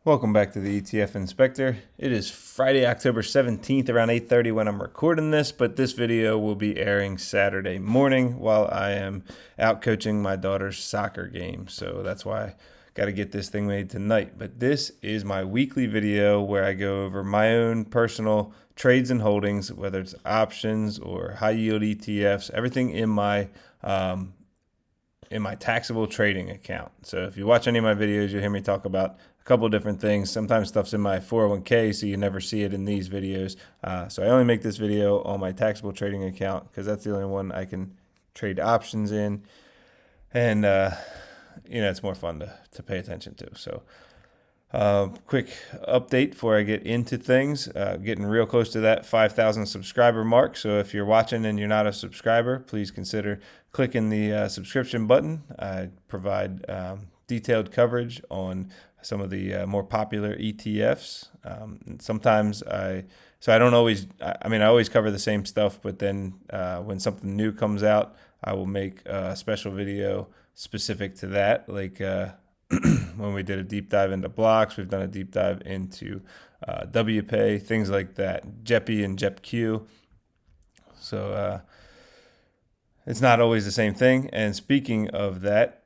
Welcome back to the ETF Inspector. It is Friday, October 17th, around 8:30 when I'm recording this, but this video will be airing Saturday morning while I am out coaching my daughter's soccer game. So that's why I got to get this thing made tonight. But this is my weekly video where I go over my own personal trades and holdings, whether it's options or high yield ETFs, everything in my taxable trading account. So if you watch any of my videos, you'll hear me talk about a couple of different things. Sometimes stuff's in my 401k, so you never see it in these videos. So I only make this video on my taxable trading account because that's the only one I can trade options in. And, it's more fun to pay attention to. So quick update before I get into things. Getting real close to that 5,000 subscriber mark. So if you're watching and you're not a subscriber, please consider clicking the subscription button. I provide detailed coverage on some of the more popular ETFs. Sometimes I don't always, I always cover the same stuff, but then when something new comes out, I will make a special video specific to that. Like when we did a deep dive into blocks, we've done a deep dive into WPay, things like that, JEPI and JEPQ. So it's not always the same thing. And speaking of that,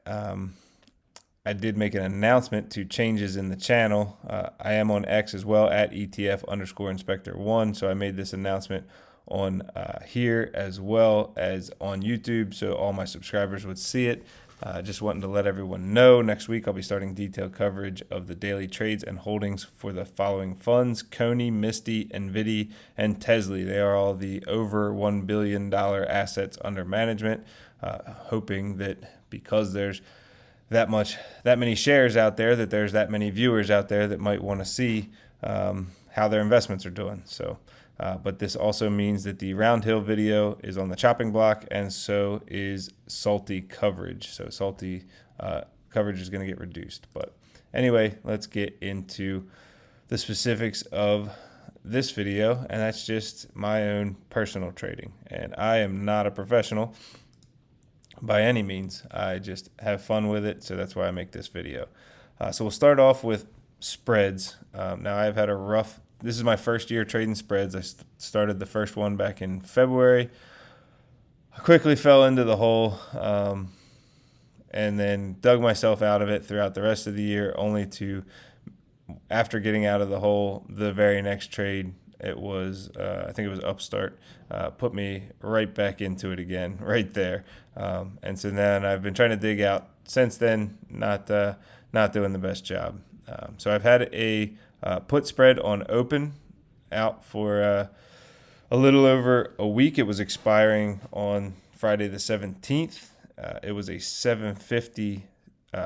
I did make an announcement to changes in the channel. I am on X as well at ETF_Inspector1. So I made this announcement on here as well as on YouTube, so all my subscribers would see it. Just wanting to let everyone know, next week I'll be starting detailed coverage of the daily trades and holdings for the following funds: Coney, Misty, NVIDIA, and Tesla. They are all the over $1 billion assets under management. Hoping that because there's that many shares out there, that there's that many viewers out there that might want to see how their investments are doing. So, but this also means that the Round Hill video is on the chopping block, and so is Salty coverage. So Salty coverage is going to get reduced. But anyway, let's get into the specifics of this video, and that's just my own personal trading. And I am not a professional by any means. I just have fun with it, so that's why I make this video. So we'll start off with spreads. Now I've had this is my first year trading spreads. I started the first one back in February. I quickly fell into the hole and then dug myself out of it throughout the rest of the year, only to, after getting out of the hole, the very next trade, it was, I think it was Upstart, put me right back into it again, right there. And so then I've been trying to dig out since then, not doing the best job. So I've had a put spread on open out for a little over a week. It was expiring on Friday the 17th. It was a $7.50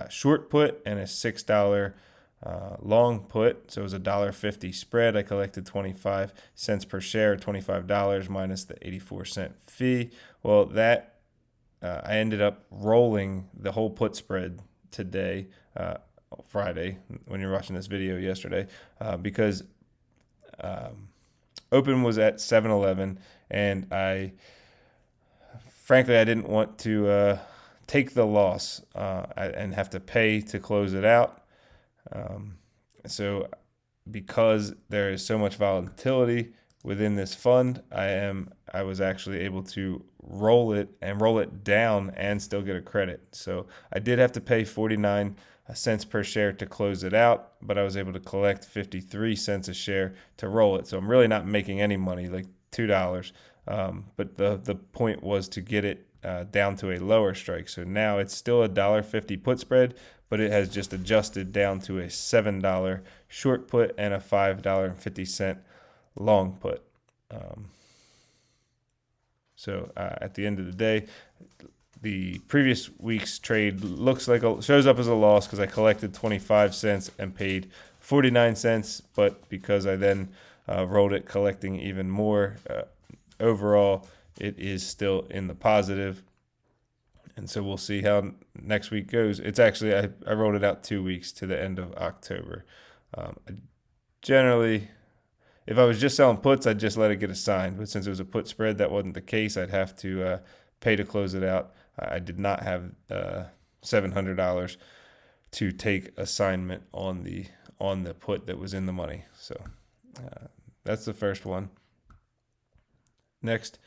short put and a $6 long put, so it was a $1.50 spread. I collected 25 cents per share, $25 minus the 84-cent fee. Well, that I ended up rolling the whole put spread today, Friday, when you're watching this video yesterday, because open was at 7-11, and frankly I didn't want to take the loss and have to pay to close it out. So because there is so much volatility within this fund, I was actually able to roll it down and still get a credit. So I did have to pay 49 cents per share to close it out, but I was able to collect 53 cents a share to roll it. So I'm really not making any money, like $2. But the point was to get it down to a lower strike. So now it's still a $1.50 put spread, but it has just adjusted down to a $7 short put and a $5.50 long put. So at the end of the day, the previous week's trade shows up as a loss because I collected 25 cents and paid 49 cents, but because I then rolled it collecting even more, overall it is still in the positive. And so we'll see how next week goes. It's actually, I rolled it out 2 weeks to the end of October. Generally, if I was just selling puts, I'd just let it get assigned. But since it was a put spread, that wasn't the case. I'd have to pay to close it out. I did not have $700 to take assignment on the put that was in the money. So that's the first one. Next,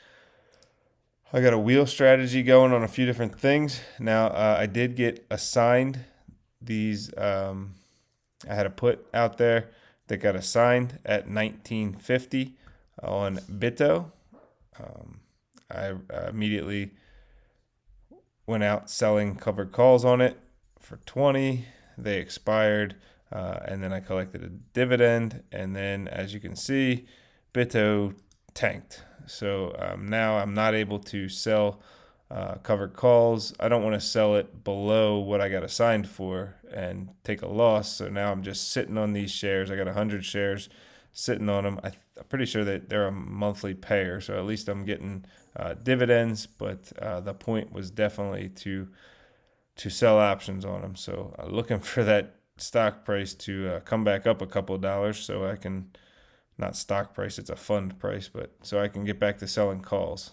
I got a wheel strategy going on a few different things. Now, I did get assigned these. I had a put out there that got assigned at 1950 on Bitto. I immediately went out selling covered calls on it for 20. They expired, and then I collected a dividend. And then, as you can see, Bitto tanked. So now I'm not able to sell covered calls. I don't want to sell it below what I got assigned for and take a loss. So now I'm just sitting on these shares. I got 100 shares sitting on them. I'm pretty sure that they're a monthly payer, so at least I'm getting dividends. But the point was definitely to sell options on them. So looking for that stock price to come back up a couple of dollars, so I can, not stock price, it's a fund price, but so I can get back to selling calls.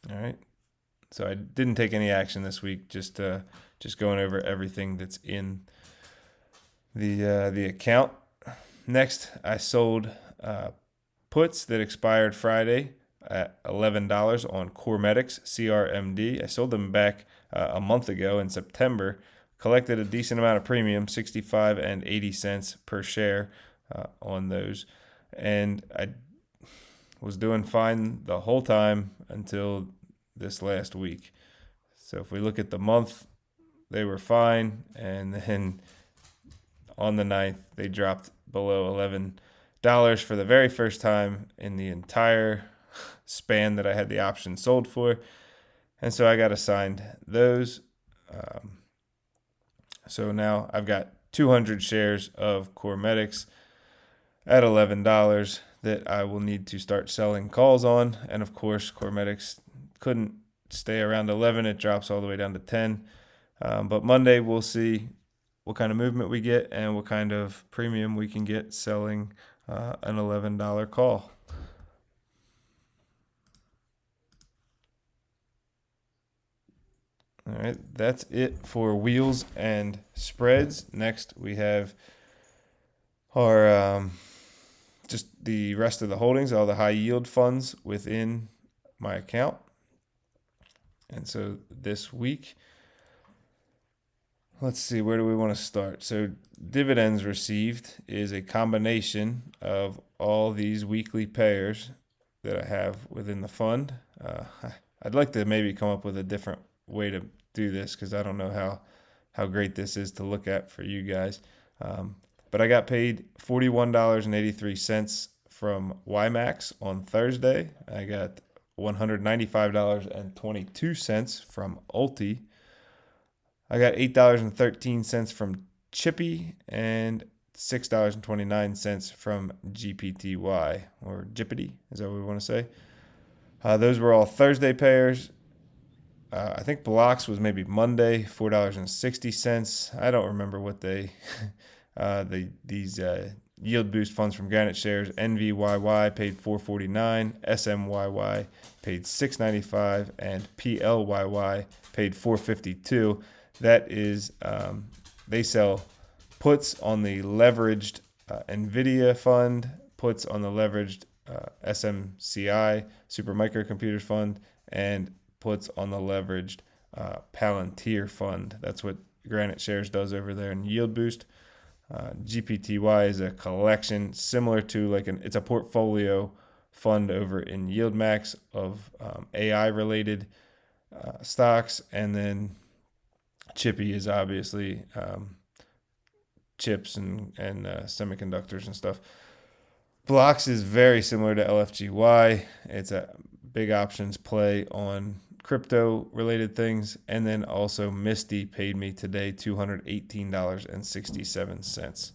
All right. So I didn't take any action this week. Just going over everything that's in the account. Next, I sold puts that expired Friday at $11 on CorMedix, CRMD. I sold them back a month ago in September. Collected a decent amount of premium, 65 and 80 cents per share on those, and I was doing fine the whole time until this last week. So if we look at the month, they were fine, and then on the 9th, they dropped below $11 for the very first time in the entire span that I had the option sold for. And so I got assigned those. So now I've got 200 shares of CorMedix at $11 that I will need to start selling calls on. And of course, CorMedix couldn't stay around 11. It drops all the way down to 10. But Monday, we'll see what kind of movement we get and what kind of premium we can get selling an $11 call. All right, that's it for wheels and spreads. Next, we have our just the rest of the holdings, all the high yield funds within my account. And so this week, let's see, where do we want to start? So dividends received is a combination of all these weekly payers that I have within the fund. I'd like to maybe come up with a different way to do this, because I don't know how great this is to look at for you guys. But I got paid $41.83 from YMAX on Thursday. I got $195.22 from Ulti. I got $8.13 from Chippy and $6.29 from GPTY, or Jippity, is that what we want to say? Those were all Thursday payers. I think Blocks was maybe Monday, $4.60. I don't remember what these yield boost funds from Granite shares. NVYY paid $4.49, SMYY paid $6.95, and PLYY paid $4.52. That is, they sell puts on the leveraged NVIDIA fund, puts on the leveraged SMCI, Super Microcomputers fund, and puts on the leveraged Palantir fund. That's what Granite Shares does over there in Yield Boost. GPTY is a collection similar to it's a portfolio fund over in YieldMax of AI related stocks, and then Chippy is obviously chips and semiconductors and stuff. Blocks is very similar to LFGY. It's a big options play on crypto related things. And then also Misty paid me today $218.67.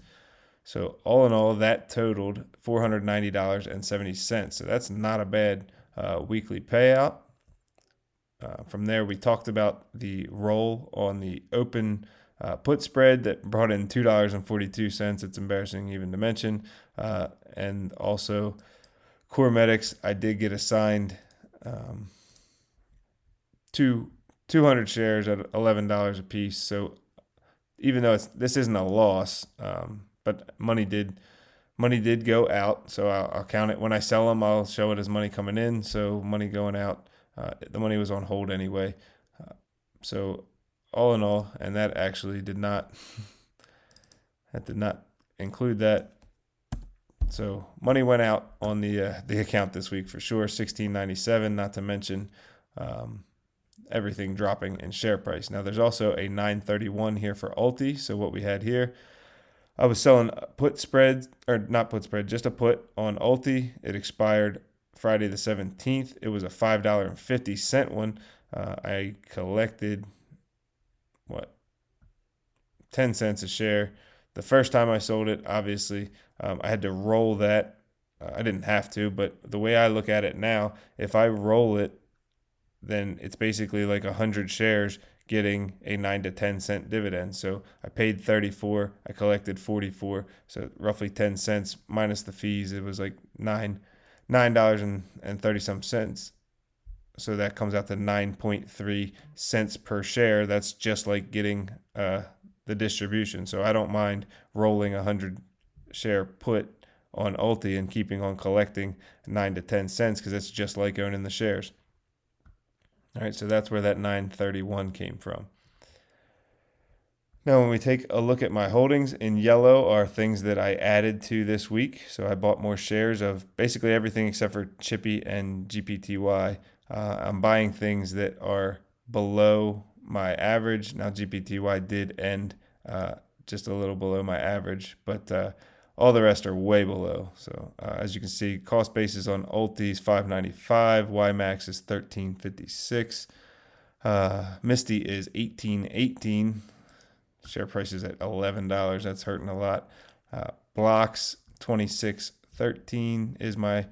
So all in all, that totaled $490.70. So that's not a bad weekly payout. From there, we talked about the roll on the open put spread that brought in $2.42. It's embarrassing even to mention. And also CorMedix, I did get assigned 200 shares at $11 a piece. So even though this isn't a loss, but money did go out. So I'll count it when I sell them. I'll show it as money coming in. So money going out, the money was on hold anyway. So all in all, and that actually did not include that. So money went out on the account this week for sure, $16.97. Not to mention everything dropping in share price. Now there's also a 931 here for Ulti. So what we had here, I was selling put spreads, or not put spread, just a put on Ulti. It expired Friday the 17th. It was a $5.50 one. I collected 10 cents a share. The first time I sold it, obviously, I had to roll that. I didn't have to, but the way I look at it now, if I roll it, then it's basically like 100 shares getting a 9 to 10 cent dividend. So I paid 34, I collected 44, so roughly 10 cents minus the fees. It was like $9.30 some cents. So that comes out to 9.3 cents per share. That's just like getting the distribution. So I don't mind rolling 100 share put on Ulti and keeping on collecting 9 to 10 cents because it's just like owning the shares. All right, so that's where that 931 came from. Now, when we take a look at my holdings, in yellow are things that I added to this week. So I bought more shares of basically everything except for Chippy and GPTY. I'm buying things that are below my average. Now, GPTY did end just a little below my average, but all the rest are way below. So as you can see, cost basis on Ulti is $5.95. YMAX is $13.56. Misty is $18.18. Share price is at $11. That's hurting a lot. Blocks $26.13 is my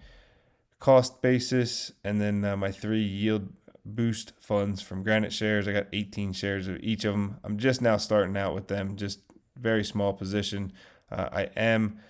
cost basis, and then my 3 yield boost funds from Granite Shares. I got 18 shares of each of them. I'm just now starting out with them, just very small position. I am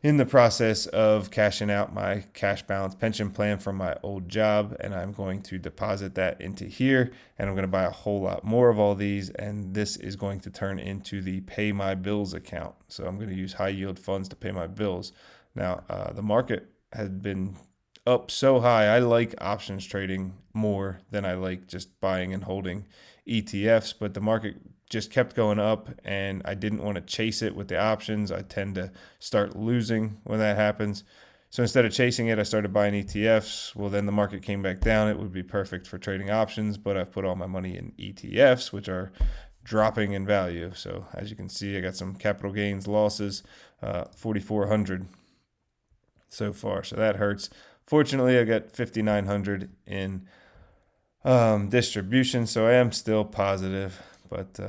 in the process of cashing out my cash balance pension plan from my old job, and I'm going to deposit that into here, and I'm going to buy a whole lot more of all these, and this is going to turn into the pay my bills account. So I'm going to use high yield funds to pay my bills. Now, the market has been up so high. I like options trading more than I like just buying and holding ETFs, but the market just kept going up and I didn't want to chase it with the options. I tend to start losing when that happens. So instead of chasing it, I started buying ETFs. Well, then the market came back down. It would be perfect for trading options, but I've put all my money in ETFs, which are dropping in value. So as you can see, I got some capital gains losses, 4,400 so far. So that hurts. Fortunately, I got 5,900 in distribution, so I am still positive. But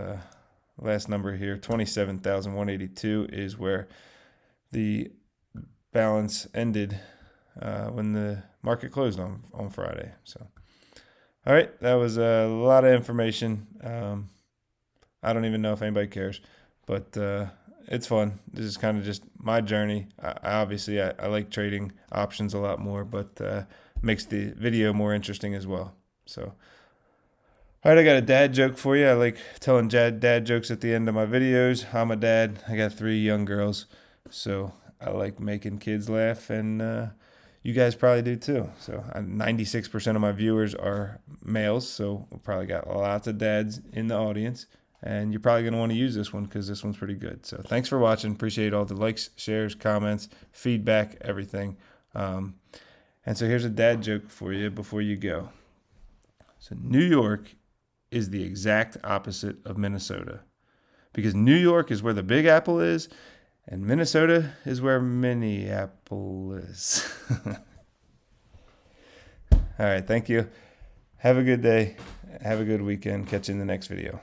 last number here, 27,182 is where the balance ended when the market closed on Friday. So, all right, that was a lot of information. I don't even know if anybody cares, but it's fun. This is kind of just my journey. I like trading options a lot more, but makes the video more interesting as well. So, all right, I got a dad joke for you. I like telling dad jokes at the end of my videos. I'm a dad. I got 3 young girls, so I like making kids laugh, and you guys probably do too. So 96% of my viewers are males, so we probably got lots of dads in the audience, and you're probably going to want to use this one because this one's pretty good. So thanks for watching. Appreciate all the likes, shares, comments, feedback, everything. And so here's a dad joke for you before you go. So New York is the exact opposite of Minnesota, because New York is where the Big Apple is, and Minnesota is where Minneapolis. All right, thank you. Have a good day. Have a good weekend. Catch you in the next video.